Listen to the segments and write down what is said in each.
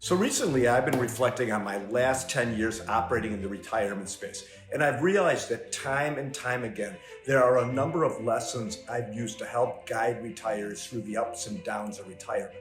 So recently, I've been reflecting on my last 10 years operating in the retirement space, and I've realized that time and time again, there are a number of lessons I've used to help guide retirees through the ups and downs of retirement.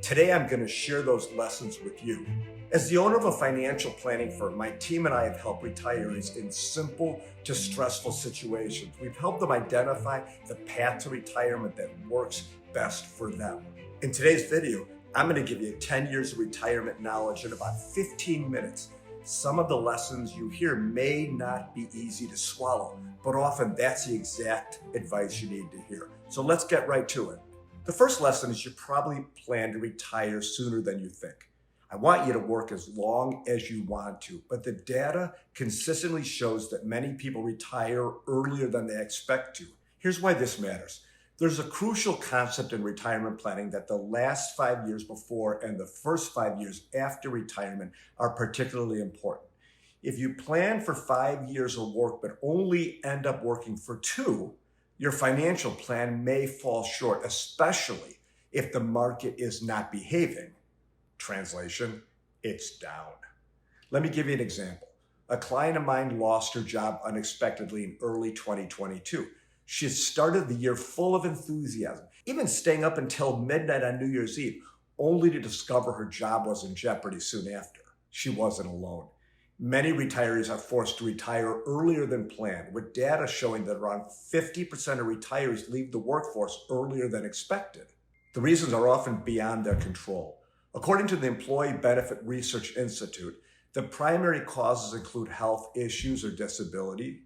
Today, I'm going to share those lessons with you. As the owner of a financial planning firm, my team and I have helped retirees in simple to stressful situations. We've helped them identify the path to retirement that works best for them. In today's video, I'm going to give you 10 years of retirement knowledge in about 15 minutes. Some of the lessons you hear may not be easy to swallow, but often that's the exact advice you need to hear. So let's get right to it. The first lesson is you probably plan to retire sooner than you think. I want you to work as long as you want to, but the data consistently shows that many people retire earlier than they expect to. Here's why this matters. There's a crucial concept in retirement planning that the last 5 years before and the first 5 years after retirement are particularly important. If you plan for 5 years of work but only end up working for 2, your financial plan may fall short, especially if the market is not behaving. Translation, it's down. Let me give you an example. A client of mine lost her job unexpectedly in early 2022. She had started the year full of enthusiasm, even staying up until midnight on New Year's Eve, only to discover her job was in jeopardy soon after. She wasn't alone. Many retirees are forced to retire earlier than planned, with data showing that around 50% of retirees leave the workforce earlier than expected. The reasons are often beyond their control. According to the Employee Benefit Research Institute, the primary causes include health issues or disability,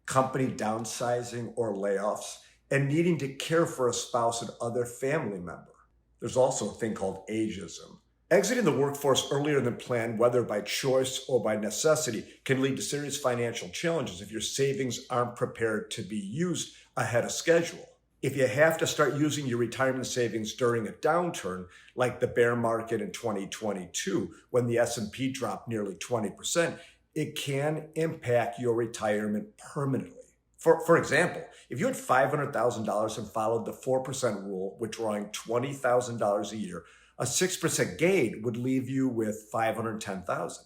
company downsizing or layoffs, and needing to care for a spouse and other family member. There's also a thing called ageism. Exiting the workforce earlier than planned, whether by choice or by necessity, can lead to serious financial challenges if your savings aren't prepared to be used ahead of schedule. If you have to start using your retirement savings during a downturn, like the bear market in 2022, when the S&P dropped nearly 20%, it can impact your retirement permanently. For example, if you had $500,000 and followed the 4% rule, withdrawing $20,000 a year, a 6% gain would leave you with $510,000.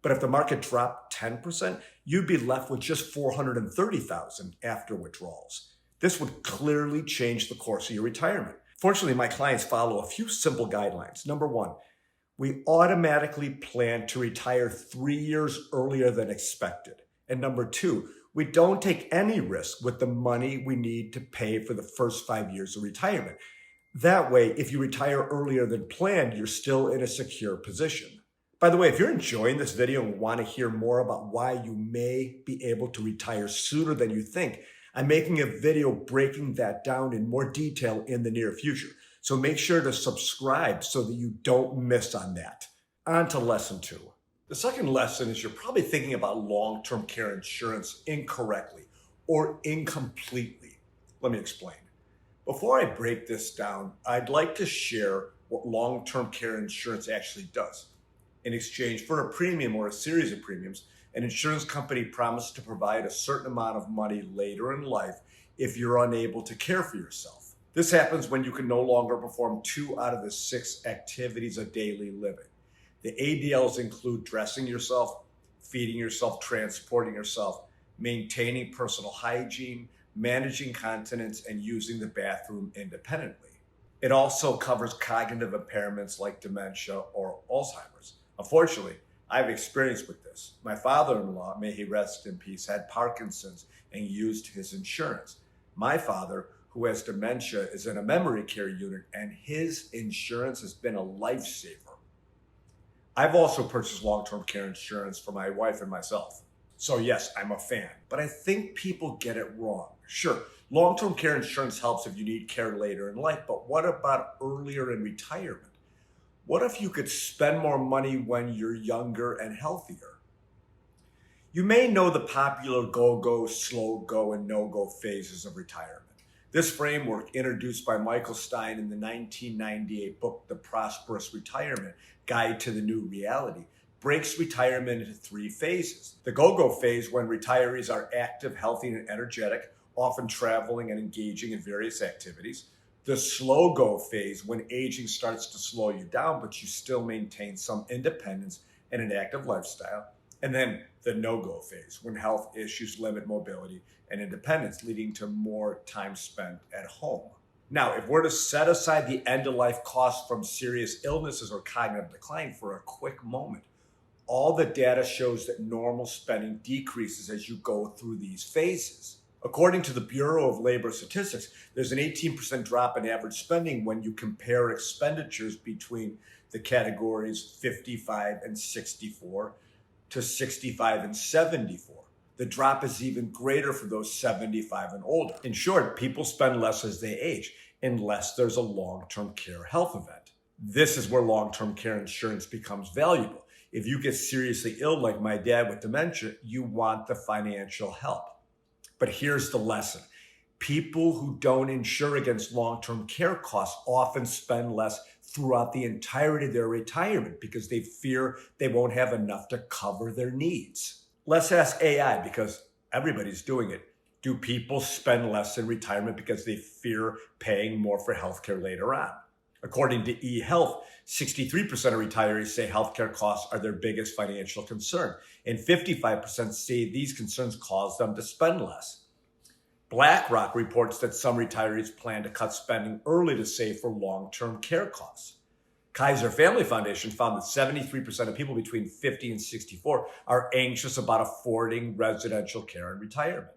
But if the market dropped 10%, you'd be left with just $430,000 after withdrawals. This would clearly change the course of your retirement. Fortunately, my clients follow a few simple guidelines. Number one, we automatically plan to retire 3 years earlier than expected. And number two, we don't take any risk with the money we need to pay for the first 5 years of retirement. That way, if you retire earlier than planned, you're still in a secure position. By the way, if you're enjoying this video and want to hear more about why you may be able to retire sooner than you think, I'm making a video breaking that down in more detail in the near future. So make sure to subscribe so that you don't miss on that. On to lesson 2. The second lesson is you're probably thinking about long-term care insurance incorrectly or incompletely. Let me explain. Before I break this down, I'd like to share what long-term care insurance actually does. In exchange for a premium or a series of premiums, an insurance company promises to provide a certain amount of money later in life if you're unable to care for yourself. This happens when you can no longer perform 2 out of the 6 activities of daily living. The ADLs include dressing yourself, feeding yourself, transporting yourself, maintaining personal hygiene, managing continence, and using the bathroom independently. It also covers cognitive impairments like dementia or Alzheimer's. Unfortunately, I have experience with this. My father-in-law, may he rest in peace, had Parkinson's and used his insurance. My father, who has dementia, is in a memory care unit, and his insurance has been a lifesaver. I've also purchased long-term care insurance for my wife and myself. So yes, I'm a fan, but I think people get it wrong. Sure, long-term care insurance helps if you need care later in life, but what about earlier in retirement? What if you could spend more money when you're younger and healthier? You may know the popular go-go, slow-go, and no-go phases of retirement. This framework, introduced by Michael Stein in the 1998 book, The Prosperous Retirement Guide to the New Reality, breaks retirement into 3 phases. The go-go phase, when retirees are active, healthy, and energetic, often traveling and engaging in various activities. the slow go phase when aging starts to slow you down, but you still maintain some independence and an active lifestyle. And then the no go phase when health issues limit mobility and independence, leading to more time spent at home. Now, if we're to set aside the end of life costs from serious illnesses or cognitive decline for a quick moment, all the data shows that normal spending decreases as you go through these phases. According to the Bureau of Labor Statistics, there's an 18% drop in average spending when you compare expenditures between the categories 55 and 64 to 65 and 74. The drop is even greater for those 75 and older. In short, people spend less as they age, unless there's a long-term care health event. This is where long-term care insurance becomes valuable. If you get seriously ill, like my dad with dementia, you want the financial help. But here's the lesson. People who don't insure against long-term care costs often spend less throughout the entirety of their retirement because they fear they won't have enough to cover their needs. Let's ask AI, because everybody's doing it. Do people spend less in retirement because they fear paying more for healthcare later on? According to eHealth, 63% of retirees say healthcare costs are their biggest financial concern, and 55% say these concerns cause them to spend less. BlackRock reports that some retirees plan to cut spending early to save for long-term care costs. Kaiser Family Foundation found that 73% of people between 50 and 64 are anxious about affording residential care in retirement.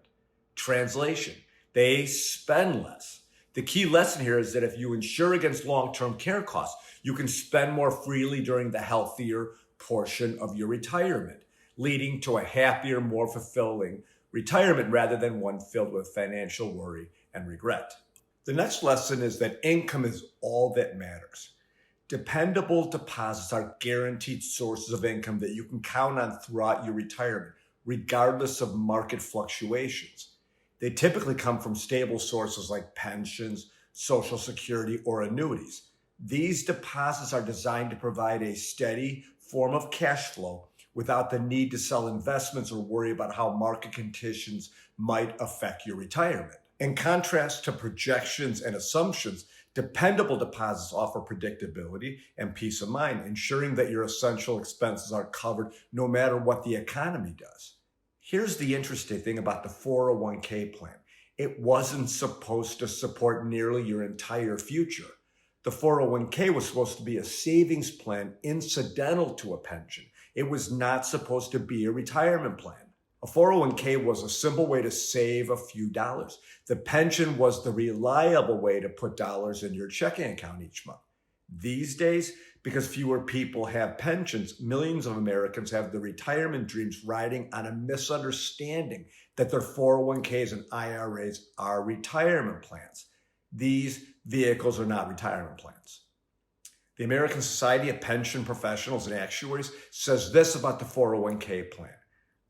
Translation, they spend less. The key lesson here is that if you insure against long-term care costs, you can spend more freely during the healthier portion of your retirement, leading to a happier, more fulfilling retirement rather than one filled with financial worry and regret. The next lesson is that income is all that matters. Dependable deposits are guaranteed sources of income that you can count on throughout your retirement, regardless of market fluctuations. They typically come from stable sources like pensions, Social Security, or annuities. These deposits are designed to provide a steady form of cash flow without the need to sell investments or worry about how market conditions might affect your retirement. In contrast to projections and assumptions, dependable deposits offer predictability and peace of mind, ensuring that your essential expenses are covered no matter what the economy does. Here's the interesting thing about the 401k plan. It wasn't supposed to support nearly your entire future. The 401k was supposed to be a savings plan incidental to a pension. It was not supposed to be a retirement plan. A 401k was a simple way to save a few dollars. The pension was the reliable way to put dollars in your checking account each month. These days, because fewer people have pensions, millions of Americans have their retirement dreams riding on a misunderstanding that their 401ks and IRAs are retirement plans. These vehicles are not retirement plans. The American Society of Pension Professionals and Actuaries says this about the 401k plan.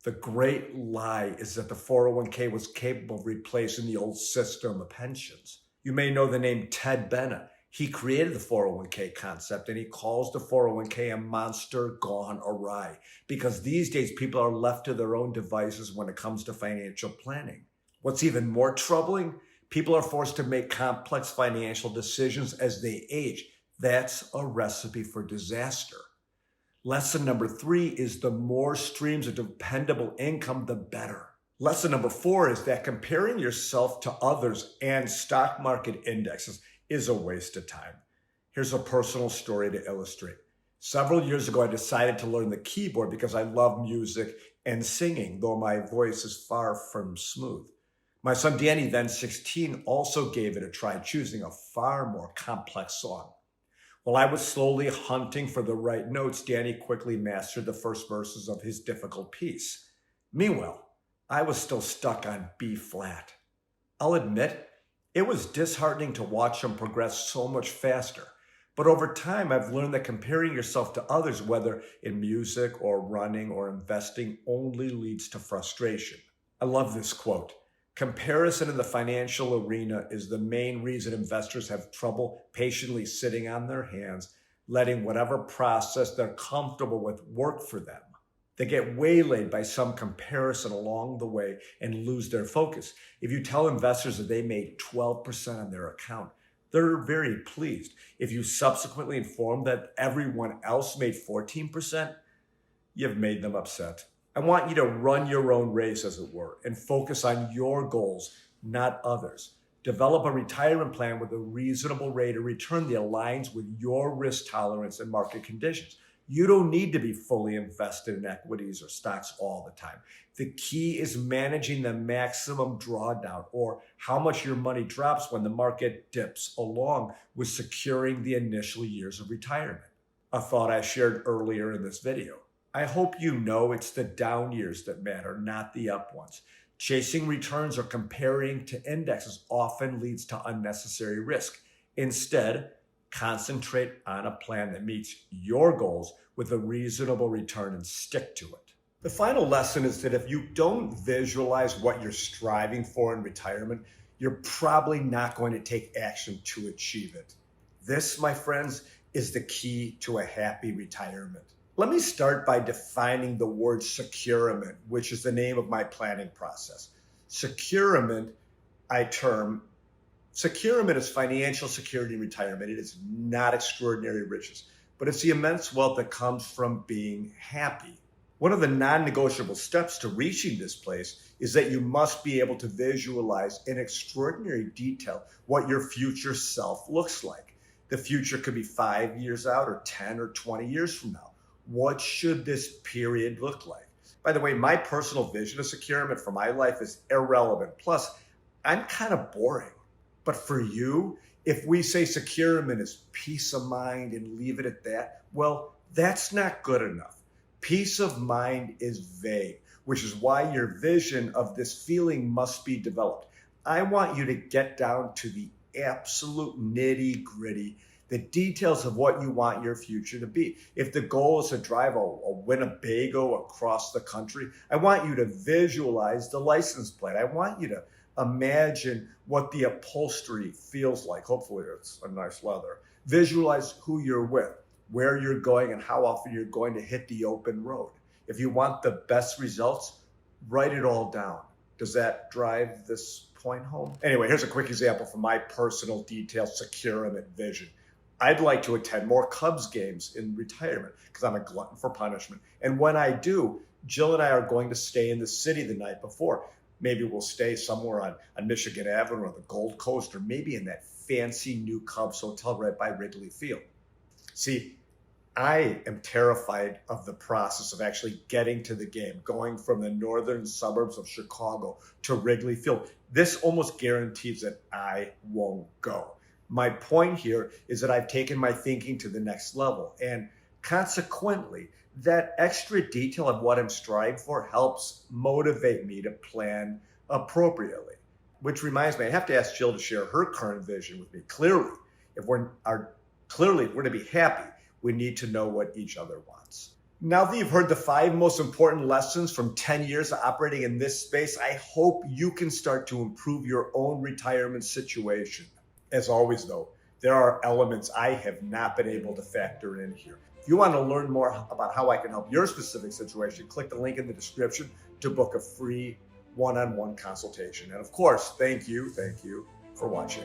The great lie is that the 401k was capable of replacing the old system of pensions. You may know the name Ted Bennett. He created the 401k concept, and he calls the 401k a monster gone awry because these days people are left to their own devices when it comes to financial planning. What's even more troubling, people are forced to make complex financial decisions as they age. That's a recipe for disaster. Lesson number 3 is the more streams of dependable income, the better. Lesson number 4 is that comparing yourself to others and stock market indexes is a waste of time. Here's a personal story to illustrate. Several years ago, I decided to learn the keyboard because I love music and singing, though my voice is far from smooth. My son Danny, then 16, also gave it a try, choosing a far more complex song. While I was slowly hunting for the right notes, Danny quickly mastered the first verses of his difficult piece. Meanwhile, I was still stuck on B flat. I'll admit, it was disheartening to watch him progress so much faster. But over time, I've learned that comparing yourself to others, whether in music or running or investing, only leads to frustration. I love this quote. Comparison in the financial arena is the main reason investors have trouble patiently sitting on their hands, letting whatever process they're comfortable with work for them. They get waylaid by some comparison along the way and lose their focus. If you tell investors that they made 12% on their account, they're very pleased. If you subsequently inform that everyone else made 14%, you've made them upset. I want you to run your own race, as it were, and focus on your goals, not others. Develop a retirement plan with a reasonable rate of return that aligns with your risk tolerance and market conditions. You don't need to be fully invested in equities or stocks all the time. The key is managing the maximum drawdown, or how much your money drops when the market dips, along with securing the initial years of retirement. A thought I shared earlier in this video. I hope you know it's the down years that matter, not the up ones. Chasing returns or comparing to indexes often leads to unnecessary risk. Instead, concentrate on a plan that meets your goals with a reasonable return and stick to it. The final lesson is that if you don't visualize what you're striving for in retirement, you're probably not going to take action to achieve it. This, my friends, is the key to a happy retirement. Let me start by defining the word securement, which is the name of my planning process. Securement is financial security in retirement. It is not extraordinary riches, but it's the immense wealth that comes from being happy. One of the non-negotiable steps to reaching this place is that you must be able to visualize in extraordinary detail what your future self looks like. The future could be 5 years out, or 10 or 20 years from now. What should this period look like? By the way, my personal vision of securement for my life is irrelevant. Plus, I'm kind of boring. But for you, if we say securement is peace of mind and leave it at that, well, that's not good enough. Peace of mind is vague, which is why your vision of this feeling must be developed. I want you to get down to the absolute nitty-gritty, the details of what you want your future to be. If the goal is to drive a Winnebago across the country, I want you to visualize the license plate. I want you to imagine what the upholstery feels like. Hopefully it's a nice leather. Visualize who you're with, where you're going, and how often you're going to hit the open road. If you want the best results, write it all down. Does that drive this point home? Anyway, here's a quick example from my personal detailed securement vision. I'd like to attend more Cubs games in retirement because I'm a glutton for punishment. And when I do, Jill and I are going to stay in the city the night before. Maybe we'll stay somewhere on Michigan Avenue or the Gold Coast, or maybe in that fancy new Cubs hotel right by Wrigley Field. See, I am terrified of the process of actually getting to the game, going from the northern suburbs of Chicago to Wrigley Field. This almost guarantees that I won't go. My point here is that I've taken my thinking to the next level, and consequently, that extra detail of what I'm striving for helps motivate me to plan appropriately. Which reminds me, I have to ask Jill to share her current vision with me. Clearly, if we're to be happy, we need to know what each other wants. Now that you've heard the 5 most important lessons from 10 years of operating in this space, I hope you can start to improve your own retirement situation. As always, though, there are elements I have not been able to factor in here. If you want to learn more about how I can help your specific situation, click the link in the description to book a free one-on-one consultation. And of course, thank you for watching.